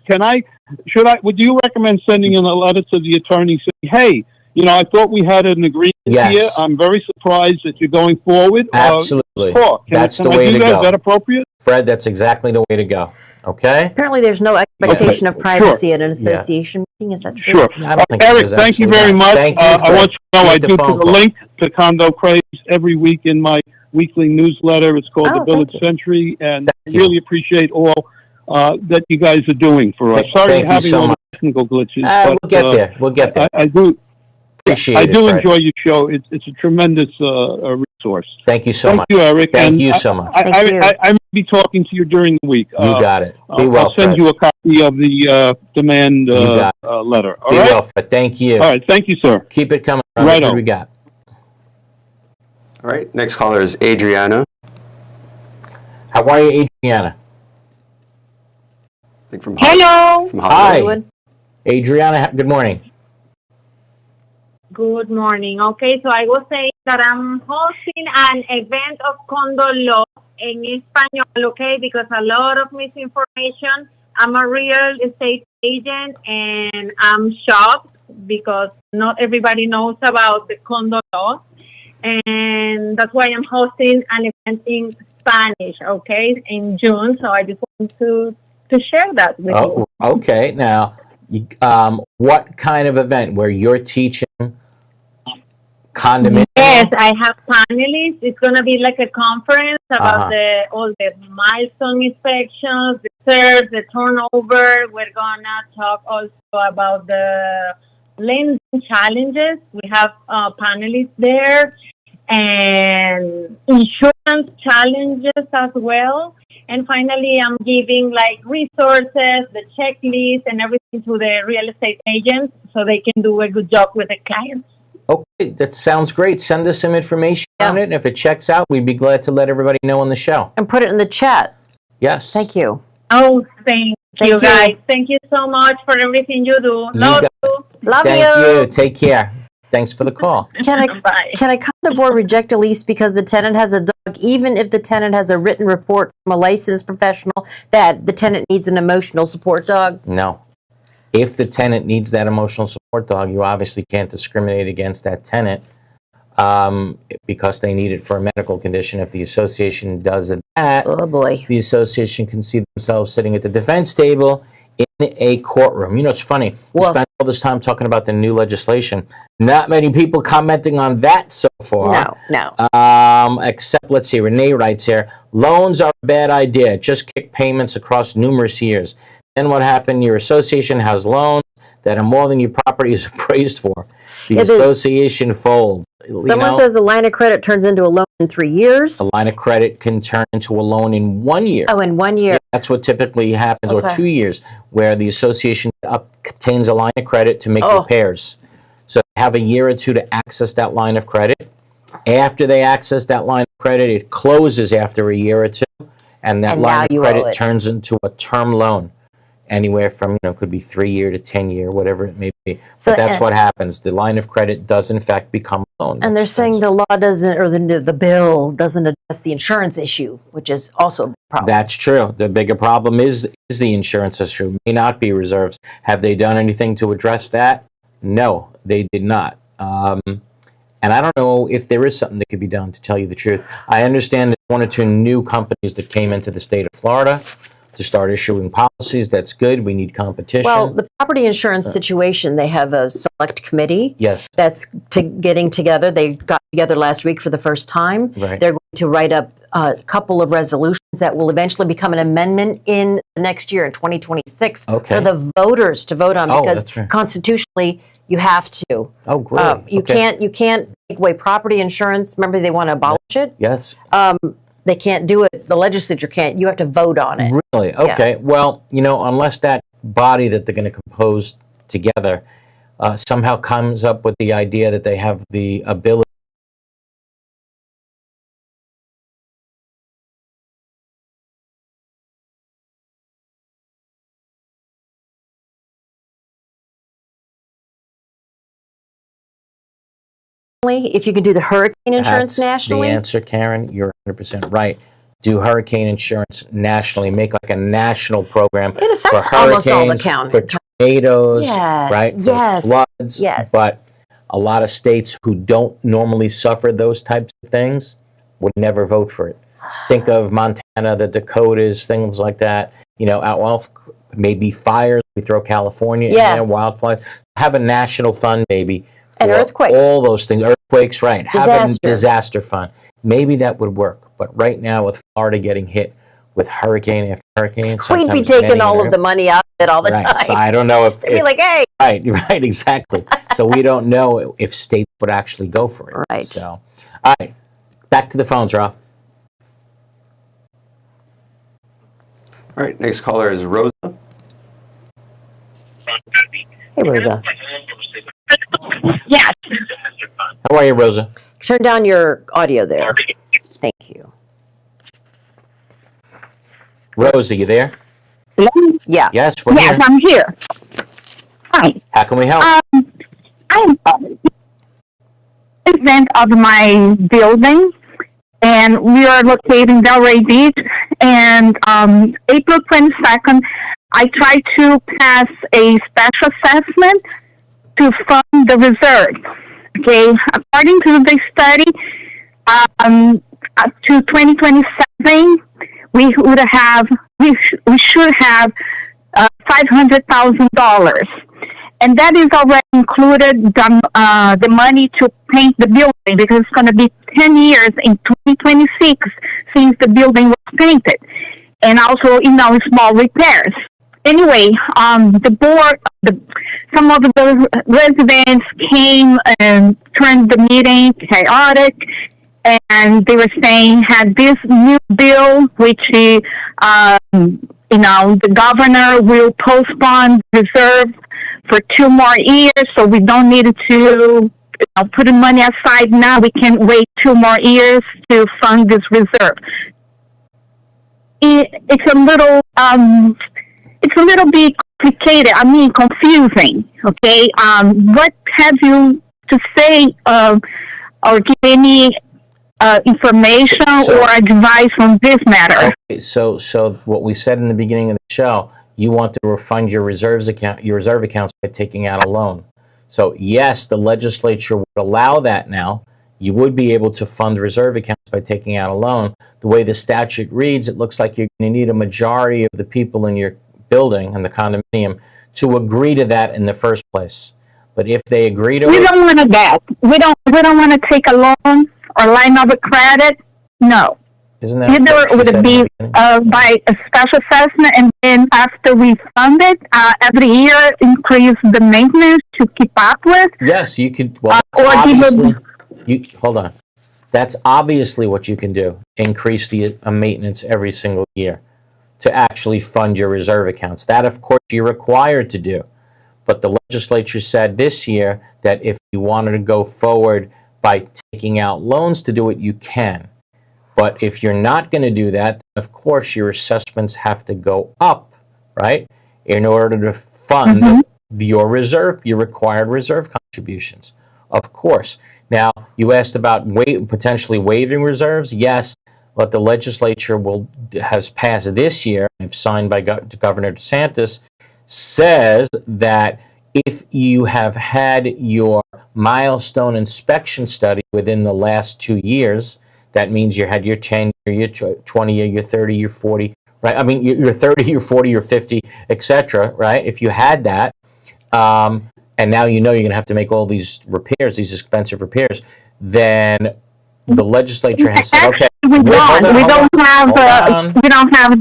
Would you recommend sending in a letter to the attorney saying, hey, I thought we had an agreement here. I'm very surprised that you're going forward. Absolutely. That's the Can I way do to that? go. Is that appropriate? Fred, that's exactly the way to go. Okay? Apparently, there's no expectation of privacy at an Yeah. association meeting. Is that true? Sure. I don't think Eric, there's thank you absolutely very not. much. Thank you, I Fred. want you to know I Keep the do phone put a call. link to Condo Craze every week in my weekly newsletter. It's called Oh, The Village thank you. Century, and I you. really appreciate all that you guys are doing for us. Sorry Thank for you having so all much. the technical glitches. We'll get there. We'll get there. I do. Appreciate I it, do Fred. enjoy your show. It's a tremendous resource. Thank you so Thank much. you, Eric. Thank And you so much. I may be talking to you during the week. You got it. Be well, I'll send Fred. you a copy of the demand got letter. All Be right? well, Fred. Thank you. All right. Thank you, sir. Keep it coming. Right What on. we got? All right, next caller is Adriana. How are you, Adriana? I think from Hello. From Hollywood. Hi. Adriana, good morning. Good morning. Okay, so I was saying that I'm hosting an event of condo law in Espanol, okay, because a lot of misinformation. I'm a real estate agent and I'm shocked because not everybody knows about the condo law. And that's why I'm hosting an event in Spanish, okay, in June. So I just want to share that with you. Okay. Now, what kind of event where you're teaching condominium? Yes, I have panelists. It's going to be like a conference about all the milestone inspections, the serves, the turnover. We're going to talk also about the lending challenges. We have panelists there, and insurance challenges as well. And finally, I'm giving like resources, the checklist, and everything to the real estate agents so they can do a good job with the clients. Okay, that sounds great. Send us some information on it, and if it checks out, we'd be glad to let everybody know on the show. And put it in the chat. Yes. Thank you. Oh, thank you, guys. Thank you so much for everything you do. Love you. Thank you. Take care. Thanks for the call. Can a condo board reject a lease because the tenant has a dog, even if the tenant has a written report from a licensed professional that the tenant needs an emotional support dog? No. If the tenant needs that emotional support dog, you obviously can't discriminate against that tenant because they need it for a medical condition. If the association does that, oh boy, the association can see themselves sitting at the defense table in a courtroom. You know, it's funny. We spent all this time talking about the new legislation. Not many people commenting on that so far. No. Except, let's see, Renee writes here, loans are a bad idea. Just kick payments across numerous years. Then what happened? Your association has loans that are more than your property is appraised for. The association folds. Someone says a line of credit turns into a loan in 3 years. A line of credit can turn into a loan in 1 year. Oh, in 1 year. Yeah, that's what typically happens, or 2 years, where the association obtains a line of credit to make repairs. So they have a year or two to access that line of credit. After they access that line of credit, it closes after a year or two, and that line of credit turns into a term loan. Anywhere from, could be 3 year to 10 year, whatever it may be. So but that's what happens. The line of credit does in fact become a loan. And they're saying the law doesn't, or the bill doesn't address the insurance issue, which is also a problem. That's true. The bigger problem is the insurance issue. May not be reserves. Have they done anything to address that? No, they did not. And I don't know if there is something that could be done, to tell you the truth. I understand there's 1 or 2 new companies that came into the state of Florida to start issuing policies. That's good. We need competition. Well, the property insurance situation, they have a select committee. Yes. That's getting together. They got together last week for the first time. Right. They're going to write up a couple of resolutions that will eventually become an amendment in the next year, in 2026, for the voters to vote on, because constitutionally you have to. Oh, great. You can't take away property insurance. Remember, they want to abolish it. Yes. They can't do it. The legislature can't. You have to vote on it. Really? Okay. Yeah. Well, unless that body that they're going to compose together somehow comes up with the idea that they have the ability if you can do the hurricane insurance That's nationally. the answer, Karen. You're 100% right. Do hurricane insurance nationally. Make like a national program It for affects almost all the hurricanes, counties. for tornadoes, Yes, right? yes, For floods. yes. But a lot of states who don't normally suffer those types of things would never vote for it. Think of Montana, the Dakotas, things like that. Out well, maybe fires. We throw California in there, wildfires. Have a national fund, maybe. And for earthquakes. All those things. Earthquakes, right. Have a Disaster. disaster fund. Maybe that would work. But right now, with Florida getting hit with hurricane after hurricane, We'd be sometimes taking many all years- of the money out of it all the Right. time. So I don't know if... They'd be like, hey. Right, exactly. So we don't know if states would actually go for it. Right. So, all right. Back to the phones, Rob. All right, next caller is Rosa. Hey, Rosa. Yes. How are you, Rosa? Turn down your audio there. Thank you. Rosa, you there? Yeah. Yes, we're here. I'm here. Hi. How can we help? I'm president of my building, and we are located in Delray Beach. And April 22nd, I tried to pass a special assessment to fund the reserve. Okay, according to the study, up to 2027, we should have $500,000, and that is already included the money to paint the building, because it's going to be 10 years in 2026 since the building was painted, and also small repairs. Anyway, the board, some of the residents came and turned the meeting chaotic, and they were saying had this new bill, which the governor will postpone reserve for 2 more years, so we don't need to put the money aside now. We can wait 2 more years to fund this reserve. It's a little bit complicated. Confusing. Okay. What have you to say or give any information or advice on this matter? Okay, so what we said in the beginning of the show, you want to refund your reserve accounts by taking out a loan. So yes, the legislature would allow that now. You would be able to fund reserve accounts by taking out a loan. The way the statute reads, it looks like you're going to need a majority of the people in your building and the condominium to agree to that in the first place. But if they agree to We it, don't want to bet. We don't want to take a loan or line of credit. No. isn't that Either what she would said it in be the beginning? by a special assessment, and then after we fund it, every year increase the maintenance to keep up with? Yes, you could. Well, or obviously, hold on. That's obviously what you can do. Increase the maintenance every single year to actually fund your reserve accounts. That, of course, you're required to do. But the legislature said this year that if you wanted to go forward by taking out loans to do it, you can. But if you're not going to do that, then of course your assessments have to go up, right? In order to fund your required reserve contributions. Of course. Now, you asked about potentially waiving reserves. Yes, what the legislature has passed this year, and signed by Governor DeSantis, says that if you have had your milestone inspection study within the last 2 years, that means you had your 10 year, your 20 year, your 30 year, 40, right? I mean, your 30 year, 40 year, 50, etc., right? If you had that, and now you know you're going to have to make all these repairs, these expensive repairs, then the legislature has said, okay, we don't have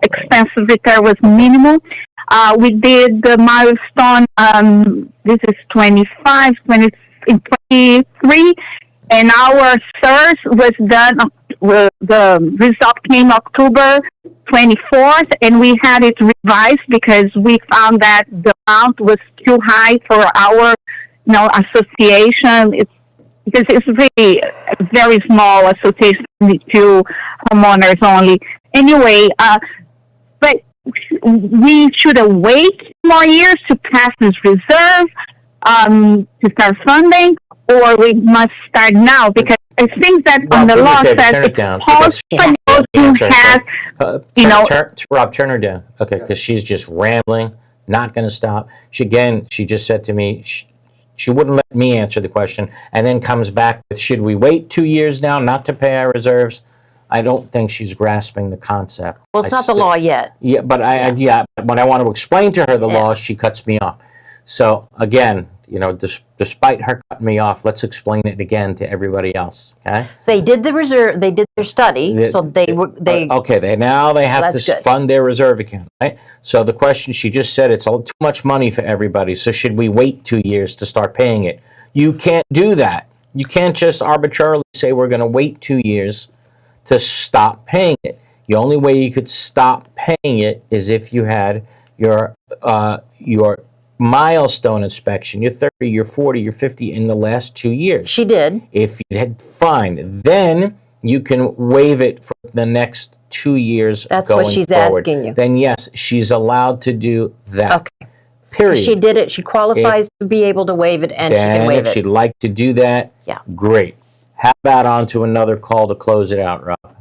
expensive repair with minimal. We did the milestone, this is 25, 23, and our search was done, the result came October 24th, and we had it revised because we found that the amount was too high for our, association. Because it's really a very small association to homeowners only. Anyway, but we should wait more years to pass this reserve to start funding, or we must start now, because I think that on the law says it's possible to have, Rob, turn her down. Okay, because she's just rambling, not going to stop. She just said to me, she wouldn't let me answer the question, and then comes back with, should we wait 2 years now not to pay our reserves? I don't think she's grasping the concept. Well, it's not the law yet. Yeah, but when I want to explain to her the law, she cuts me off. So again, despite her cutting me off, let's explain it again to everybody else. Okay? So they did their study, so they now they have to fund their reserve account, right? So the question, she just said it's too much money for everybody. So should we wait 2 years to start paying it? You can't do that. You can't just arbitrarily say we're going to wait 2 years to stop paying it. The only way you could stop paying it is if you had your milestone inspection, your 30, your 40, your 50 in the last 2 years. She did. If you had, fine. Then you can waive it for the next 2 years. That's going what she's forward. asking you. Then yes, she's allowed to do that. Okay. Period. She did it. She qualifies to be able to waive it, and she can waive if she'd like to do that, great. How about on to another call to close it out, Rob?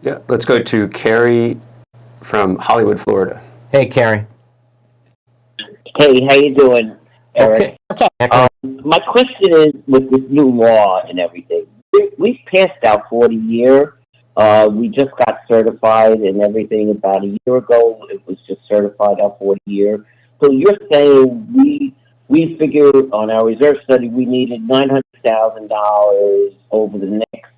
Yeah, let's go to Carrie from Hollywood, Florida. Hey, Carrie. Hey, how you doing, Eric? Okay. My question is, with this new law and everything, we've passed our 40-year. We just got certified and everything about a year ago. It was just certified our 40-year. So you're saying we figured on our reserve study we needed $900,000 over the next,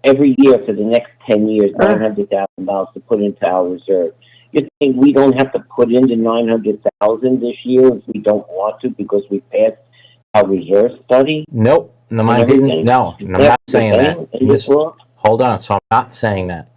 every year for the next 10 years, $900,000 to put into our reserve. You're saying we don't have to put in the $900,000 this year if we don't want to because we passed our reserve study? Nope. No, I didn't. No, I'm not saying that. Hold on. So I'm not saying that.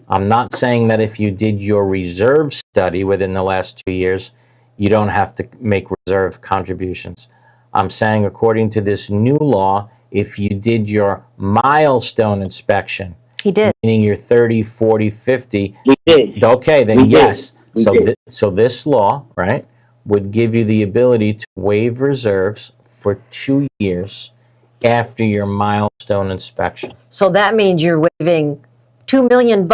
I'm not saying that if you did your reserve study within the last 2 years, you don't have to make reserve contributions. I'm saying according to this new law, if you did your milestone inspection, he did. Meaning your 30, 40, 50. We did. Okay, then we yes. Did. So this law, right, would give you the ability to waive reserves for 2 years after your milestone inspection. So that means you're waiving $2 million.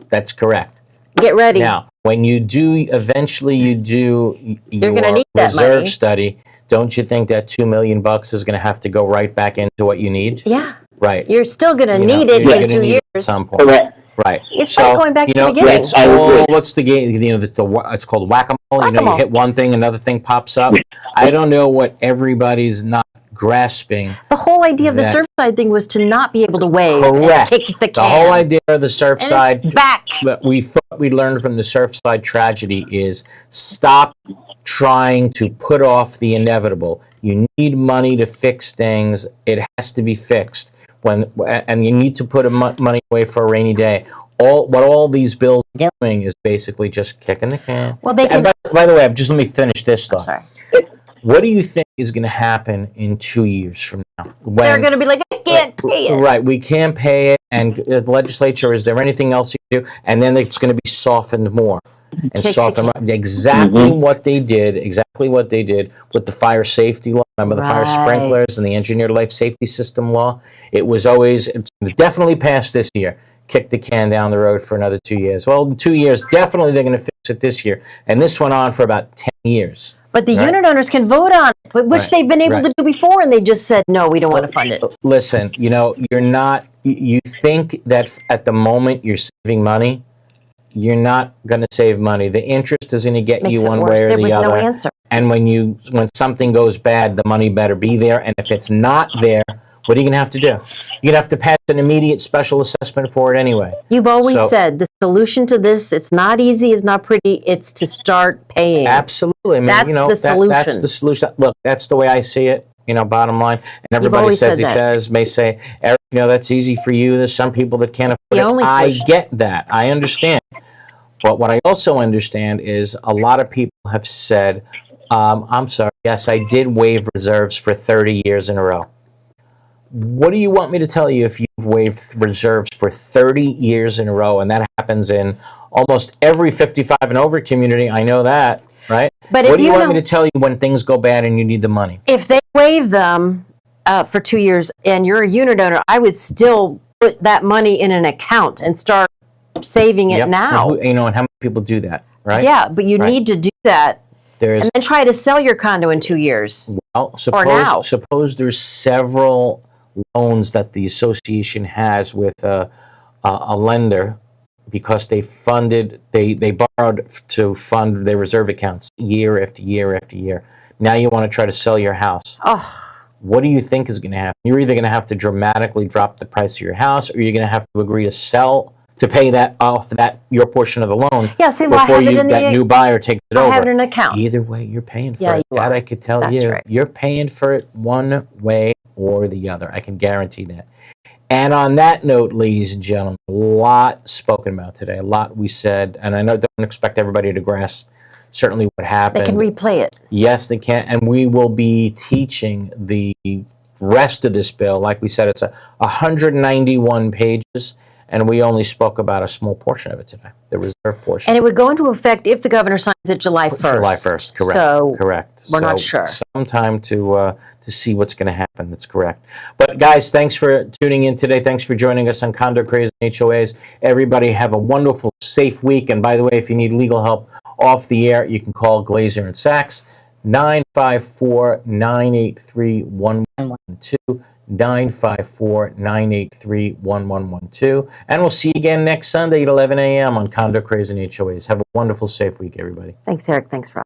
That's correct. Get ready. Now, when you do, eventually you do you're your need that reserve money. study, don't you think that $2 million is going to have to go right back into what you need? Yeah. Right. You're still going to need it in 2 years. At some point. Correct. Right. It's So, like going back you to know, the beginning. it's all, what's the game? You know, it's called whack-a-mole. You know, you hit one thing, another thing pops up. I don't know what everybody's not grasping. The whole idea of the that- Surfside thing was to not be able to wave Correct. and kick the can. The whole idea of the Surfside it's back. that we thought we learned from the Surfside tragedy is stop trying to put off the inevitable. You need money to fix things. It has to be fixed. And you need to put money away for a rainy day. What all these bills are doing is basically just kicking the can. Well, they can. By the way, just let me finish this thought. Sorry. What do you think is going to happen in 2 years from now? They're going to be like, I can't pay it. Right, we can't pay it, and the legislature, is there anything else you can do? And then it's going to be softened more. And softened more. Exactly what they did with the fire safety law. Remember the fire sprinklers and the engineered life safety system law? It was always, it's definitely passed this year. Kick the can down the road for another 2 years. Well, in 2 years, definitely they're going to fix it this year. And this went on for about 10 years. But the unit owners can vote on it, which they've been able to do before, and they just said, no, we don't want to fund it. Listen, you know, you think that at the moment you're saving money, you're not going to save money. The interest is going to get you one way or the other. There was no answer. And when something goes bad, the money better be there. And if it's not there, what are you going to have to do? You're going to have to pass an immediate special assessment for it anyway. You've always said the solution to this, it's not easy, it's not pretty, it's to start paying. Absolutely. I mean, That's the solution. That's the solution. Look, that's the way I see it, you know, bottom line. And everybody may say, Eric, you know, that's easy for you. There's some people that can't afford it. I get that. I understand. But what I also understand is a lot of people have said, I'm sorry, yes, I did waive reserves for 30 years in a row. What do you want me to tell you if you've waived reserves for 30 years in a row? And that happens in almost every 55 and over community. I know that, right? But what do you want me to tell you when things go bad and you need the money? If they waive them for 2 years and you're a unit owner, I would still put that money in an account and start saving it now. You know, and how many people do that, right? Yeah, but you need to do that and then try to sell your condo in 2 years. Well, now. suppose there's several loans that the association has with a lender because they borrowed to fund their reserve accounts year after year after year. Now you want to try to sell your house. What do you think is going to happen? You're either going to have to dramatically drop the price of your house, or you're going to have to agree to sell to pay that off your portion of the loan before that new buyer takes it over. I have it in an account. Either way, you're paying for it. That I could tell you. Right. You're paying for it one way or the other. I can guarantee that. And on that note, ladies and gentlemen, a lot spoken about today. A lot we said, and I don't expect everybody to grasp certainly what happened. They can replay it. Yes, they can. And we will be teaching the rest of this bill. Like we said, it's 191 pages. And we only spoke about a small portion of it today, the reserve portion. And it would go into effect if the governor signs it July 1st. July 1st, correct. So correct. We're not sure. Some time to see what's going to happen. That's correct. But guys, thanks for tuning in today. Thanks for joining us on Condo Craze and HOAs. Everybody have a wonderful, safe week. And by the way, if you need legal help off the air, you can call Glazer and Sachs, 954-983-1112. 954-983-1112. And we'll see you again next Sunday at 11 a.m. on Condo Craze and HOAs. Have a wonderful, safe week, everybody. Thanks, Eric. Thanks, Rob.